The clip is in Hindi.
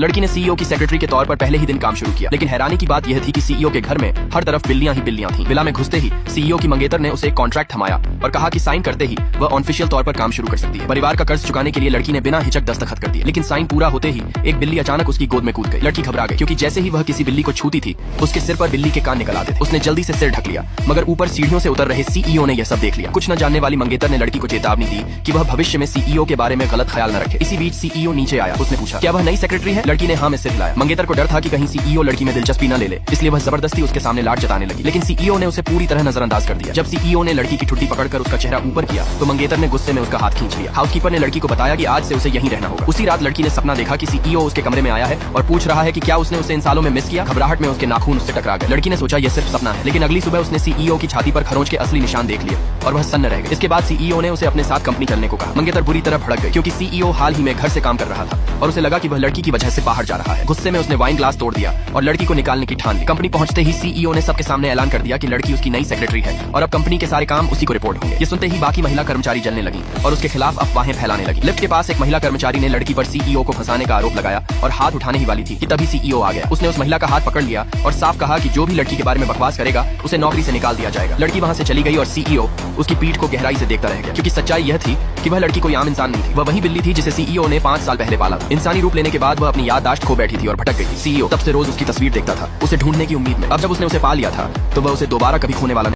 लड़की ने सीईओ की सेक्रेटरी के तौर पर पहले ही दिन काम शुरू किया, लेकिन हैरानी की बात यह थी कि सीईओ के घर में हर तरफ बिल्लियां ही बिल्लियां थीं। विला में घुसते ही सीईओ की मंगेतर ने उसे एक कॉन्ट्रैक्ट थमाया और कहा कि साइन करते ही वह ऑफिशियल तौर पर काम शुरू कर सकती है। परिवार का कर्ज चुकाने के लिए लड़की ने बिना हिचक दस्तखत कर दिए, लेकिन साइन पूरा होते ही एक बिल्ली अचानक उसकी गोद में कूद गई। लड़की घबरा गई क्योंकि जैसे ही वह किसी बिल्ली को छूती थी उसके सिर पर बिल्ली के कान निकल आते थे। उसने जल्दी से सिर ढक लिया, मगर ऊपर सीढ़ियों से उतर रहे सीईओ ने यह सब देख लिया। कुछ न जानने वाली मंगेतर ने लड़की को चेतावनी दी कि वह भविष्य में सीईओ के बारे में गलत ख्याल न रखे। इसी बीच सीईओ नीचे आया। उसने पूछा, क्या वह नई सेक्रेटरी है? लड़की ने हाँ में सिर हिलाया। मंगेतर को डर था कि कहीं सीईओ लड़की में दिलचस्पी न ले ले, इसलिए वह जबरदस्ती उसके सामने लाड जताने लगी, लेकिन सीईओ ने उसे पूरी तरह नजरअंदाज कर दिया। जब सीईओ ने लड़की की ठुड्डी पकड़कर उसका चेहरा ऊपर किया तो मंगेतर ने गुस्से में उसका हाथ खींच लिया। हाउसकीपर ने लड़की को बताया कि आज से उसे यहीं रहना होगा। उसी रात लड़की ने सपना देखा कि सीईओ उसके कमरे में आया है और पूछ रहा है कि क्या उसने उसे इन सालों में मिस किया। घबराहट में उसके नाखून उससे टकरा गए। लड़की ने सोचा यह सिर्फ सपना है, लेकिन अगली सुबह उसने सीईओ की छाती पर खरोंच के असली निशान देख लिए और वह सन्न रह गई। इसके बाद सीईओ ने उसे अपने साथ कंपनी चलने को कहा। मंगेतर बुरी तरह भड़क गई क्योंकि सीईओ हाल ही में घर से काम कर रहा था और उसे लगा कि वह लड़की की वजह से बाहर जा रहा है। गुस्से में उसने वाइन ग्लास तोड़ दिया और लड़की को निकालने की ठान ली। कंपनी पहुंचते ही सीईओ ने सबके सामने ऐलान कर दिया कि लड़की उसकी नई सेक्रेटरी है और अब कंपनी के सारे काम उसी को रिपोर्ट होंगे। ये सुनते ही बाकी महिला कर्मचारी जलने लगी और उसके खिलाफ अफवाहें फैलाने लगी। लिफ्ट के पास एक महिला कर्मचारी ने लड़की पर सीईओ को फंसाने का आरोप लगाया और हाथ उठाने ही वाली थी कि तभी सीईओ आ गया। उसने उस महिला का हाथ पकड़ लिया और साफ कहा कि जो भी लड़की के बारे में बकवास करेगा उसे नौकरी से निकाल दिया जाएगा। लड़की वहां से चली गई और सीईओ उसकी पीठ को गहराई से देखता रह गया, क्योंकि सच्चाई यह थी कि वह लड़की कोई आम इंसान नहीं थी। वह वही बिल्ली थी जिसे सीईओ ने 5 साल पहले पाला था। इंसानी रूप लेने के बाद वह अपनी याददाश्त खो बैठी थी और भटक गई थी। सीईओ तब से रोज उसकी तस्वीर देखता था, उसे ढूंढने की उम्मीद में। अब जब उसने उसे पा लिया था तो वह उसे दोबारा कभी खोने वाला